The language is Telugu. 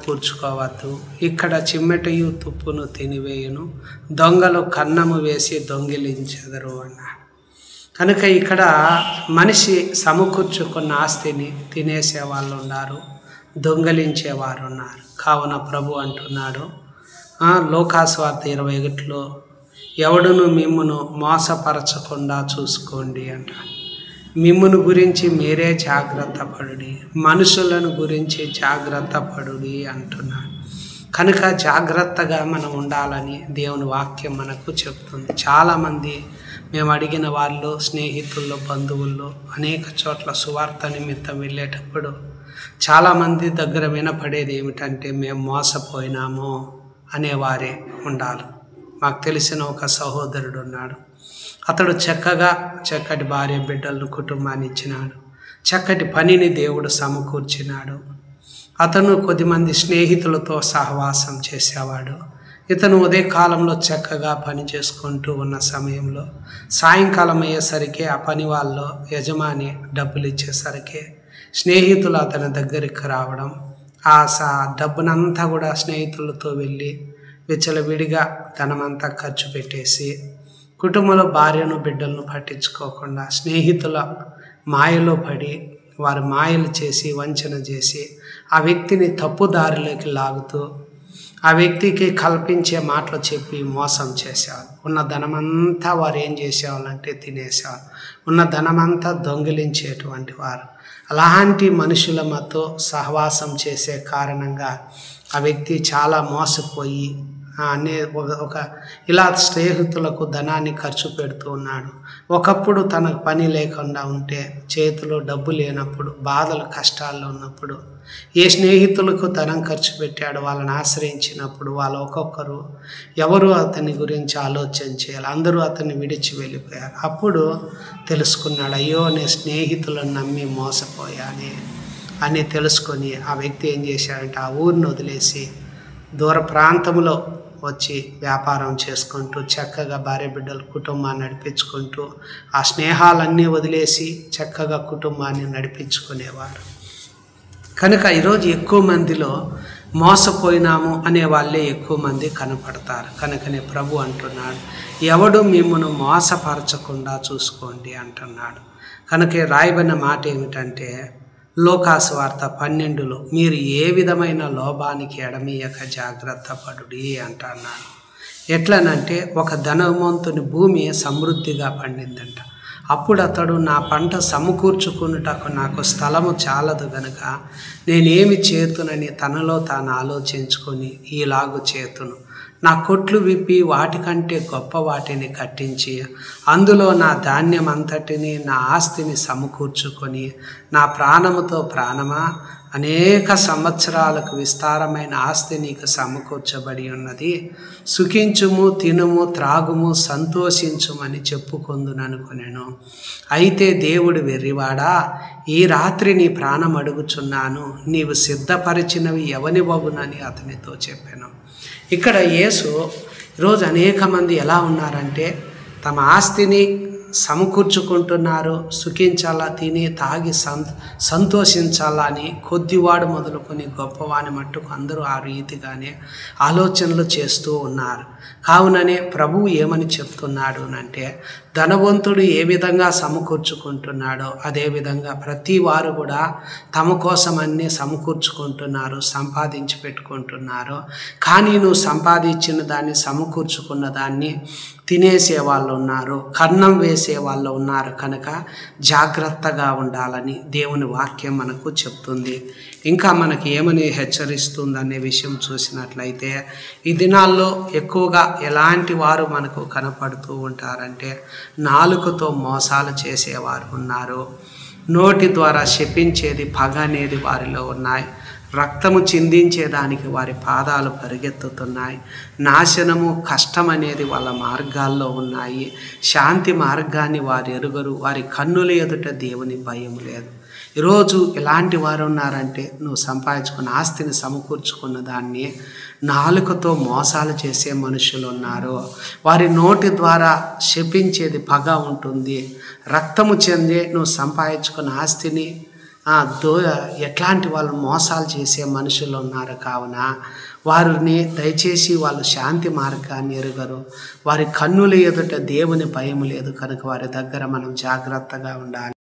కూర్చుకోవద్దు. ఇక్కడ చిమ్మెటయు తుప్పును తినివేయును, దొంగలు కన్నము వేసి దొంగిలించెదరు అన్నాడు. కనుక ఇక్కడ మనిషి సమకూర్చుకున్న ఆస్తిని తినేసే వాళ్ళు ఉన్నారు, దొంగలించేవారు ఉన్నారు. కావున ప్రభు అంటున్నాడు లోకాసువార్త 21లో, ఎవడును మిమ్మును మోసపరచకుండా చూసుకోండి అంటాడు. మిమ్మును గురించి మీరే జాగ్రత్త పడుడి, మనుషులను గురించి జాగ్రత్త పడుడి అంటున్నాడు. కనుక జాగ్రత్తగా మనం ఉండాలని దేవుని వాక్యం మనకు చెప్తుంది. చాలామంది మేము అడిగిన వాళ్ళు, స్నేహితుల్లో, బంధువుల్లో అనేక చోట్ల సువార్త నిమిత్తం వెళ్ళేటప్పుడు చాలామంది దగ్గర వినపడేది ఏమిటంటే, మేము మోసపోయినాము అనేవారే ఉండాలి. మాకు తెలిసిన ఒక సహోదరుడు ఉన్నాడు. అతడు చక్కటి భార్య బిడ్డలను కుటుంబాన్ని ఇచ్చినాడు, చక్కటి పనిని దేవుడు సమకూర్చినాడు. అతను కొద్దిమంది స్నేహితులతో సహవాసం చేసేవాడు. ఇతను ఉదయకాలంలో చక్కగా పని చేసుకుంటూ ఉన్న సమయంలో సాయంకాలం అయ్యేసరికి ఆ పని వాళ్ళు యజమాని డబ్బులు ఇచ్చేసరికి స్నేహితులు అతని దగ్గరికి రావడం, ఆ డబ్బునంతా కూడా స్నేహితులతో వెళ్ళి విచ్చలవిడిగా ధనమంతా ఖర్చు పెట్టేసి కుటుంబంలో భార్యను బిడ్డలను పట్టించుకోకుండా స్నేహితుల మాయలో పడి వారు మాయలు చేసి వంచన చేసి ఆ వ్యక్తిని తప్పుదారిలోకి లాగుతూ ఆ వ్యక్తికి కల్పించే మాటలు చెప్పి మోసం చేసేవారు. ఉన్న ధనమంతా వారు ఏం చేసేవాళ్ళంటే తినేసేవారు. ఉన్న ధనమంతా దొంగిలించేటువంటి వారు. అలాంటి మనుషులతో సహవాసం చేసే కారణంగా ఆ వ్యక్తి చాలా మోసపోయి ఇలా స్నేహితులకు ధనాన్ని ఖర్చు పెడుతూ ఉన్నాడు. ఒకప్పుడు తనకు పని లేకుండా ఉంటే, చేతిలో డబ్బు లేనప్పుడు, బాధలు కష్టాల్లో ఉన్నప్పుడు ఏ స్నేహితులకు ధనం ఖర్చు పెట్టాడు వాళ్ళని ఆశ్రయించినప్పుడు వాళ్ళు ఒక్కొక్కరు ఎవరు అతని గురించి ఆలోచన చేయాలి, అందరూ అతన్ని విడిచి వెళ్ళిపోయారు. అప్పుడు తెలుసుకున్నాడు, అయ్యో నేను స్నేహితులను నమ్మి మోసపోయానే అని తెలుసుకొని ఆ వ్యక్తి ఏం చేశాడంటే ఆ ఊరిని వదిలేసి దూర ప్రాంతంలో వచ్చి వ్యాపారం చేసుకుంటూ చక్కగా భార్య బిడ్డల కుటుంబాన్ని నడిపించుకుంటూ ఆ స్నేహాలన్నీ వదిలేసి చక్కగా కుటుంబాన్ని నడిపించుకునేవారు. కనుక ఈరోజు ఎక్కువ మందిలో మోసపోయినాము అనే వాళ్ళే ఎక్కువ మంది కనపడతారు. కనుకనే ప్రభు అంటున్నాడు, ఎవడు మిమ్మును మోసపరచకుండా చూసుకోండి అంటున్నాడు. కనుక రాయబడిన మాట ఏమిటంటే లోకాసువార్త 12లో, మీరు ఏ విధమైన లోభానికి ఎడమీయక జాగ్రత్త పడుడి అంటున్నాడు. ఎట్లనంటే ఒక ధనవంతుని భూమి సమృద్ధిగా పండిందంట. అప్పుడు అతడు, నా పంట సమకూర్చుకున్నటకు నాకు స్థలము చాలదు గనుక నేనేమి చేతునని తనలో తాను ఆలోచించుకొని ఈలాగు చేతును, నా కొట్లు విప్పి వాటికంటే గొప్ప వాటిని కట్టించి అందులో నా ధాన్యం అంతటిని నా ఆస్తిని సమకూర్చుకొని నా ప్రాణముతో ప్రాణమా, అనేక సంవత్సరాలకు విస్తారమైన ఆస్తి నీకు సమకూర్చబడి ఉన్నది, సుఖించుము, తినుము, త్రాగుము, సంతోషించుమని చెప్పుకొందుననుకొనెను. అయితే దేవుడు వెర్రివాడా, ఈ రాత్రి నీ ప్రాణం అడుగుచున్నాను, నీవు సిద్ధపరిచినవి ఎవనివగునని అతనితో చెప్పాను. ఇక్కడ యేసు ఈరోజు అనేక మంది ఎలా ఉన్నారంటే తమ ఆస్తిని సమకూర్చుకుంటున్నారు, సుఖించాలా, తిని తాగి సంతోషించాలా అని కొద్దివాడు మొదలుకొని గొప్పవాని మట్టుకు అందరూ ఆ రీతిగానే ఆలోచనలు చేస్తూ ఉన్నారు. కావుననే ప్రభువు ఏమని చెప్తున్నాడు అంటే, ధనవంతుడు ఏ విధంగా సమకూర్చుకుంటున్నాడో అదేవిధంగా ప్రతి వారు కూడా తమ కోసం అన్నీ సమకూర్చుకుంటున్నారు, సంపాదించి పెట్టుకుంటున్నారు. కానీ నువ్వు సంపాదించిన దాన్ని, సమకూర్చుకున్న దాన్ని తినేసే వాళ్ళు ఉన్నారు, కన్నం వేసే వాళ్ళు ఉన్నారు. కనుక జాగ్రత్తగా ఉండాలని దేవుని వాక్యం మనకు చెప్తుంది. ఇంకా మనకి ఏమని హెచ్చరిస్తుందనే విషయం చూసినట్లయితే, ఈ దినాల్లో ఎక్కువగా ఎలాంటి వారు మనకు కనపడుతూ ఉంటారంటే నాలుకతో మోసాలు చేసేవారు ఉన్నారు, నోటి ద్వారా శపించేది పగ అనేది వారిలో ఉన్నాయి, రక్తము చిందించేదానికి వారి పాదాలు పరిగెత్తుతున్నాయి, నాశనము కష్టం అనేది వాళ్ళ మార్గాల్లో ఉన్నాయి, శాంతి మార్గాన్ని వారు ఎరుగరు, వారి కన్నుల ఎదుట దేవుని భయం లేదు. ఈరోజు ఎలాంటి వారు ఉన్నారంటే నువ్వు సంపాదించుకున్న ఆస్తిని సమకూర్చుకున్న దాన్ని నాలుకతో మోసాలు చేసే మనుషులు ఉన్నారు. వారి నోటి ద్వారా శపించేది పగ ఉంటుంది, రక్తము చెందే నువ్వు సంపాదించుకున్న ఆస్తిని దో ఎట్లాంటి వాళ్ళు మోసాలు చేసే మనుషులు ఉన్నారు కావున వారిని దయచేసి వాళ్ళు శాంతి మార్గాన్ని ఎరుగరు. వారి కన్నుల ఎదుట దేవుని భయం లేదు కనుక వారి దగ్గర మనం జాగ్రత్తగా ఉండాలి.